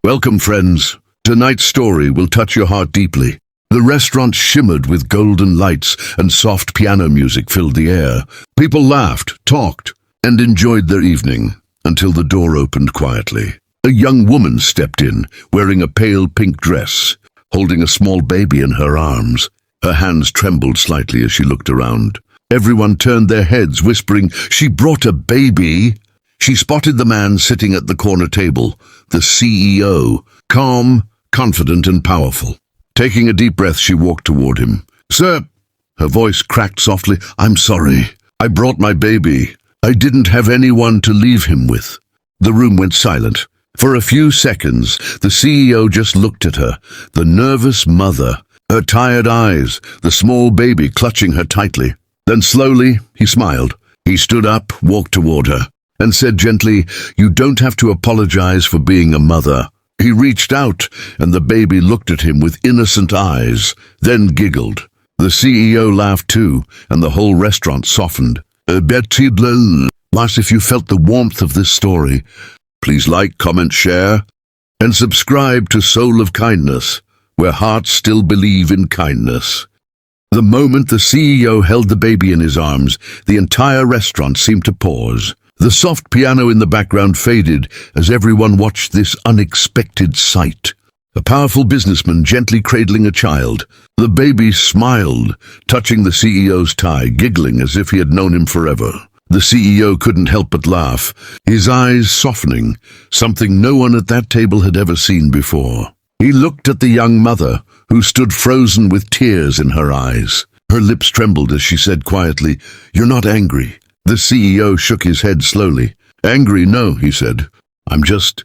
Welcome, friends. Tonight's story will touch your heart deeply. The restaurant shimmered with golden lights and soft piano music filled the air. People laughed, talked, and enjoyed their evening until the door opened quietly. A young woman stepped in, wearing a pale pink dress, holding a small baby in her arms. Her hands trembled slightly as she looked around. Everyone turned their heads, whispering, "She brought a baby." She spotted the man sitting at the corner table, the CEO, calm, confident, and powerful. Taking a deep breath, she walked toward him. "Sir," her voice cracked softly, "I'm sorry. I brought my baby. I didn't have anyone to leave him with." The room went silent. For a few seconds, the CEO just looked at her, the nervous mother, her tired eyes, the small baby clutching her tightly. Then slowly, he smiled. He stood up, walked toward her, and said gently, "You don't have to apologize for being a mother." He reached out, and the baby looked at him with innocent eyes, then giggled. The CEO laughed too, and the whole restaurant softened. Betty Blum. If you felt the warmth of this story, please like, comment, share, and subscribe to Soul of Kindness, where hearts still believe in kindness. The moment the CEO held the baby in his arms, the entire restaurant seemed to pause. The soft piano in the background faded as everyone watched this unexpected sight. A powerful businessman gently cradling a child. The baby smiled, touching the CEO's tie, giggling as if he had known him forever. The CEO couldn't help but laugh, his eyes softening, something no one at that table had ever seen before. He looked at the young mother, who stood frozen with tears in her eyes. Her lips trembled as she said quietly, "You're not angry." The CEO shook his head slowly. "Angry, no," he said. "I'm just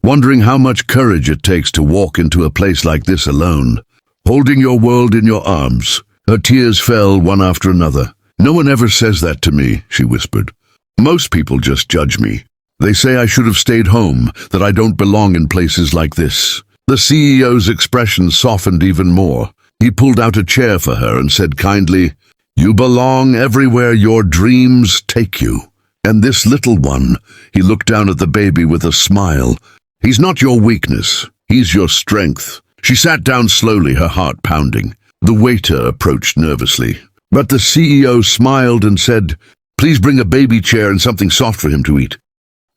wondering how much courage it takes to walk into a place like this alone, holding your world in your arms." Her tears fell one after another. "No one ever says that to me," she whispered. "Most people just judge me. They say I should have stayed home, that I don't belong in places like this." The CEO's expression softened even more. He pulled out a chair for her and said kindly, "You belong everywhere your dreams take you. And this little one," he looked down at the baby with a smile, "he's not your weakness, he's your strength." She sat down slowly, her heart pounding. The waiter approached nervously, but the CEO smiled and said, "Please bring a baby chair and something soft for him to eat."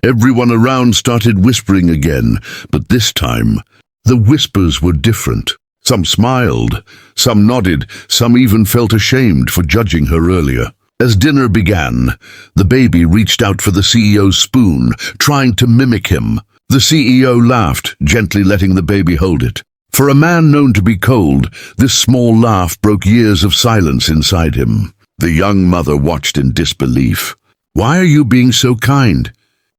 Everyone around started whispering again, but this time, the whispers were different. Some smiled, some nodded, some even felt ashamed for judging her earlier. As dinner began, the baby reached out for the CEO's spoon, trying to mimic him. The CEO laughed, gently letting the baby hold it. For a man known to be cold, this small laugh broke years of silence inside him. The young mother watched in disbelief. "Why are you being so kind?"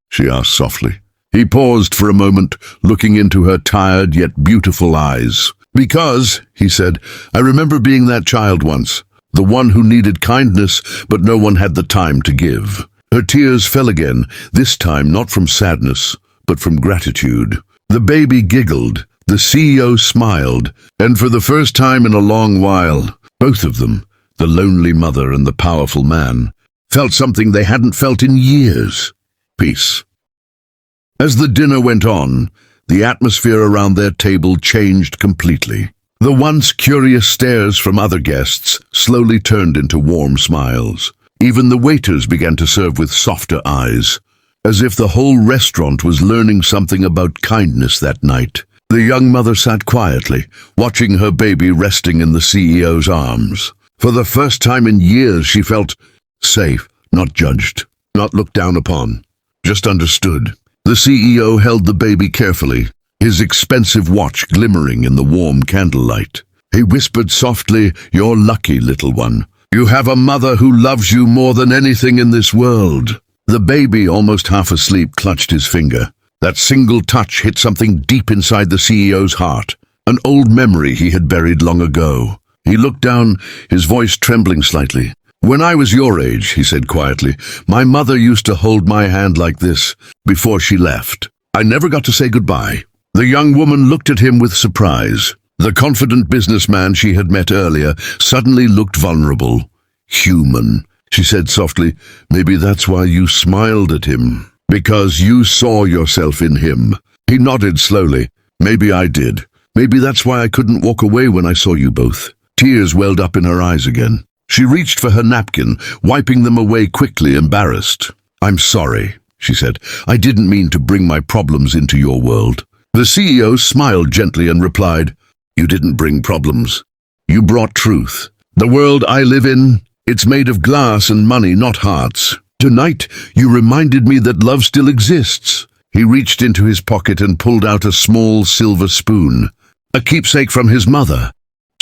she asked softly. He paused for a moment, looking into her tired yet beautiful eyes. "Because," he said, "I remember being that child once, the one who needed kindness, but no one had the time to give." Her tears fell again, this time not from sadness, but from gratitude. The baby giggled, the CEO smiled, and for the first time in a long while, both of them, the lonely mother and the powerful man, felt something they hadn't felt in years: peace. As the dinner went on, the atmosphere around their table changed completely. The once curious stares from other guests slowly turned into warm smiles. Even the waiters began to serve with softer eyes, as if the whole restaurant was learning something about kindness that night. The young mother sat quietly, watching her baby resting in the CEO's arms. For the first time in years, she felt safe, not judged, not looked down upon, just understood. The CEO held the baby carefully, his expensive watch glimmering in the warm candlelight. He whispered softly, "You're lucky, little one. You have a mother who loves you more than anything in this world." The baby, almost half asleep, clutched his finger. That single touch hit something deep inside the CEO's heart, an old memory he had buried long ago. He looked down, his voice trembling slightly. "When I was your age," he said quietly, "my mother used to hold my hand like this before she left. I never got to say goodbye." The young woman looked at him with surprise. The confident businessman she had met earlier suddenly looked vulnerable, human. She said softly, "Maybe that's why you smiled at him, because you saw yourself in him." He nodded slowly. Maybe I did. Maybe that's why I couldn't walk away when I saw you both. Tears welled up in her eyes again. She reached for her napkin, wiping them away quickly, embarrassed. I'm sorry, she said. I didn't mean to bring my problems into your world. The CEO smiled gently and replied, You didn't bring problems. You brought truth. The world I live in, it's made of glass and money, not hearts. Tonight, you reminded me that love still exists. He reached into his pocket and pulled out a small silver spoon, a keepsake from his mother,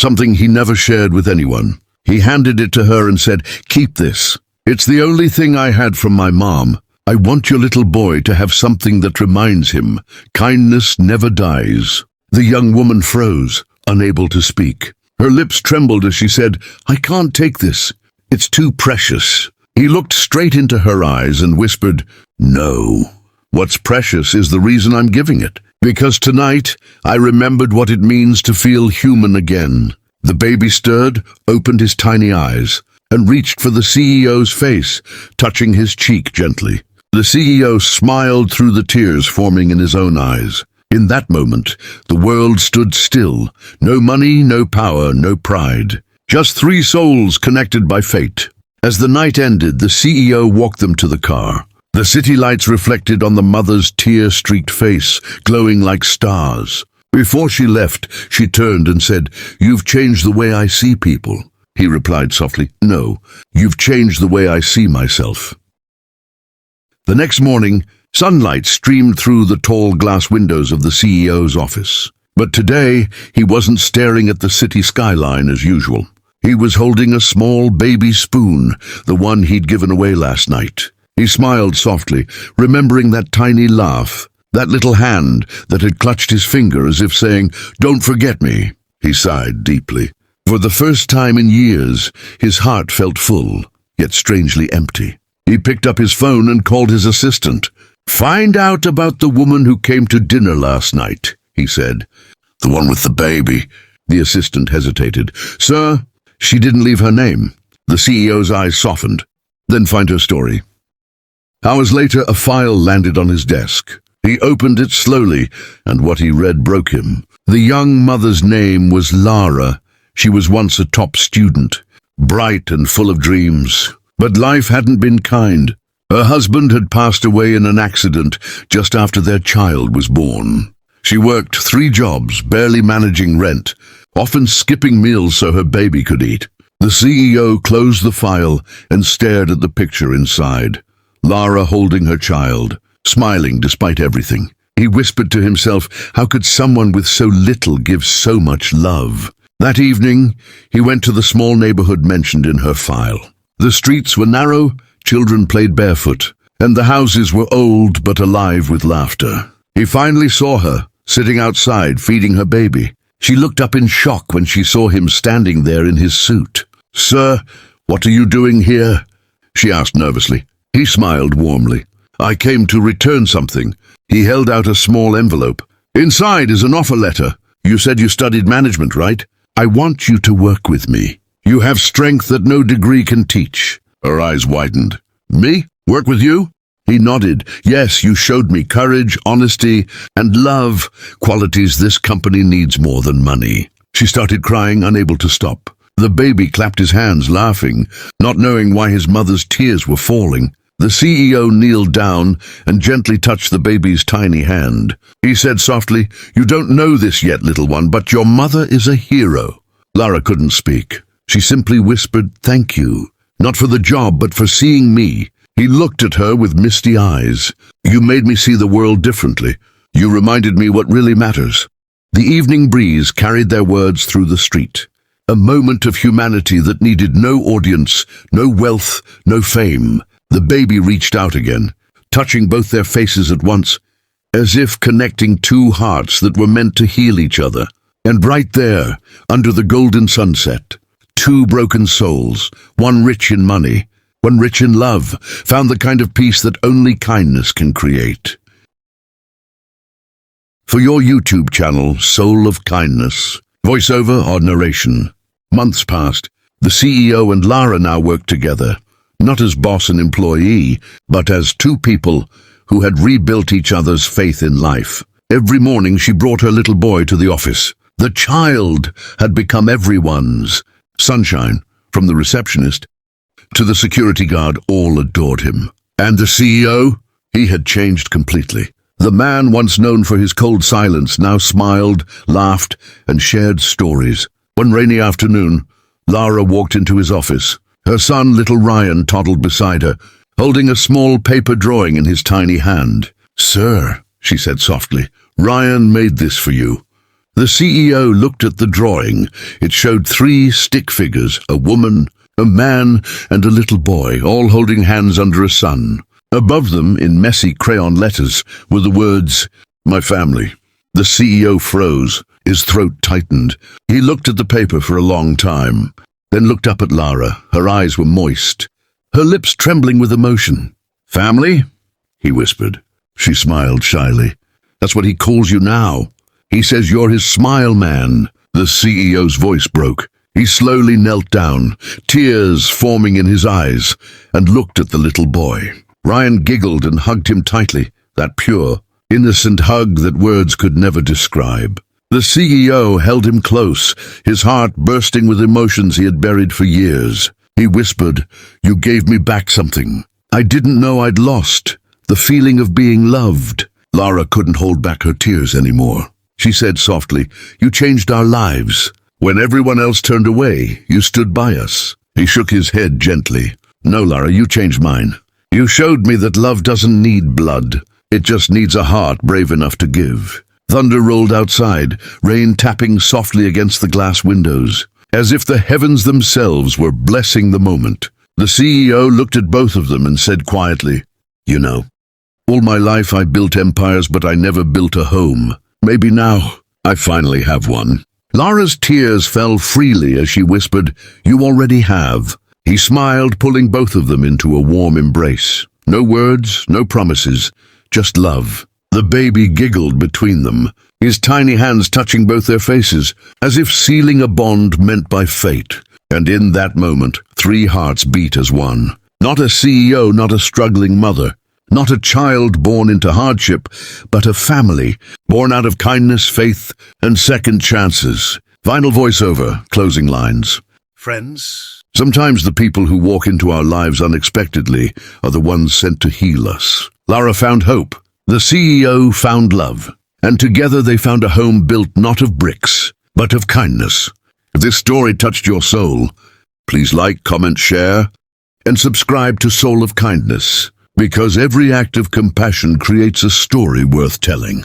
something he never shared with anyone. He handed it to her and said, Keep this. It's the only thing I had from my mom. I want your little boy to have something that reminds him. Kindness never dies. The young woman froze, unable to speak. Her lips trembled as she said, I can't take this. It's too precious. He looked straight into her eyes and whispered, No. What's precious is the reason I'm giving it. Because tonight, I remembered what it means to feel human again. The baby stirred, opened his tiny eyes, and reached for the CEO's face, touching his cheek gently. The CEO smiled through the tears forming in his own eyes. In that moment, the world stood still. No money, no power, no pride. Just three souls connected by fate. As the night ended, the CEO walked them to the car. The city lights reflected on the mother's tear-streaked face, glowing like stars. Before she left, she turned and said, You've changed the way I see people. He replied softly, No, you've changed the way I see myself. The next morning, sunlight streamed through the tall glass windows of the CEO's office. But today, he wasn't staring at the city skyline as usual. He was holding a small baby spoon, the one he'd given away last night. He smiled softly, remembering that tiny laugh, that little hand that had clutched his finger as if saying, Don't forget me. He sighed deeply. For the first time in years, his heart felt full, yet strangely empty. He picked up his phone and called his assistant. Find out about the woman who came to dinner last night, he said. The one with the baby. The assistant hesitated. Sir, she didn't leave her name. The CEO's eyes softened. Then find her story. Hours later, a file landed on his desk. He opened it slowly, and what he read broke him. The young mother's name was Lara. She was once a top student, bright and full of dreams. But life hadn't been kind. Her husband had passed away in an accident just after their child was born. She worked 3 jobs, barely managing rent, often skipping meals so her baby could eat. The CEO closed the file and stared at the picture inside. Lara holding her child, smiling despite everything. He whispered to himself, how could someone with so little give so much love? That evening, he went to the small neighborhood mentioned in her file. The streets were narrow, children played barefoot, and the houses were old but alive with laughter. He finally saw her, sitting outside feeding her baby. She looked up in shock when she saw him standing there in his suit. Sir, what are you doing here? She asked nervously. He smiled warmly. I came to return something. He held out a small envelope. Inside is an offer letter. You said you studied management, right? I want you to work with me. You have strength that no degree can teach. Her eyes widened. Me? Work with you? He nodded. Yes, you showed me courage, honesty, and love, qualities this company needs more than money. She started crying, unable to stop. The baby clapped his hands, laughing, not knowing why his mother's tears were falling. The CEO kneeled down and gently touched the baby's tiny hand. He said softly, You don't know this yet, little one, but your mother is a hero. Lara couldn't speak. She simply whispered, Thank you. Not for the job, but for seeing me. He looked at her with misty eyes. You made me see the world differently. You reminded me what really matters. The evening breeze carried their words through the street. A moment of humanity that needed no audience, no wealth, no fame. The baby reached out again, touching both their faces at once, as if connecting 2 hearts that were meant to heal each other. And right there, under the golden sunset, 2 broken souls, one rich in money, one rich in love, found the kind of peace that only kindness can create. For your YouTube channel, Soul of Kindness, voiceover or narration. Months passed. The CEO and Lara now worked together, not as boss and employee, but as 2 people who had rebuilt each other's faith in life. Every morning she brought her little boy to the office. The child had become everyone's. Sunshine, from the receptionist to the security guard, all adored him. And the CEO? He had changed completely. The man once known for his cold silence now smiled, laughed, and shared stories. One rainy afternoon, Lara walked into his office. Her son, little Ryan, toddled beside her, holding a small paper drawing in his tiny hand. "Sir," she said softly, "Ryan made this for you." The CEO looked at the drawing. It showed 3 stick figures, a woman, a man, and a little boy, all holding hands under a sun. Above them, in messy crayon letters, were the words, "My family." The CEO froze. His throat tightened. He looked at the paper for a long time, then looked up at Lara. Her eyes were moist, her lips trembling with emotion. "Family?" he whispered. She smiled shyly. "That's what he calls you now. He says you're his smile man." The CEO's voice broke. He slowly knelt down, tears forming in his eyes, and looked at the little boy. Ryan giggled and hugged him tightly, that pure, innocent hug that words could never describe. The CEO held him close, his heart bursting with emotions he had buried for years. He whispered, "You gave me back something I didn't know I'd lost, the feeling of being loved." Lara couldn't hold back her tears anymore. She said softly, "You changed our lives. When everyone else turned away, you stood by us." He shook his head gently. "No, Lara, you changed mine. You showed me that love doesn't need blood. It just needs a heart brave enough to give." Thunder rolled outside, rain tapping softly against the glass windows, as if the heavens themselves were blessing the moment. The CEO looked at both of them and said quietly, "You know, all my life I built empires, but I never built a home. Maybe now I finally have one." Lara's tears fell freely as she whispered, "You already have." He smiled, pulling both of them into a warm embrace. No words, no promises, just love. The baby giggled between them, his tiny hands touching both their faces, as if sealing a bond meant by fate. And in that moment, 3 hearts beat as one. Not a CEO, not a struggling mother, not a child born into hardship, but a family born out of kindness, faith, and second chances. Final voiceover, closing lines. Friends, sometimes the people who walk into our lives unexpectedly are the ones sent to heal us. Lara found hope. The CEO found love. And together they found a home built not of bricks, but of kindness. If this story touched your soul, please like, comment, share, and subscribe to Soul of Kindness, because every act of compassion creates a story worth telling.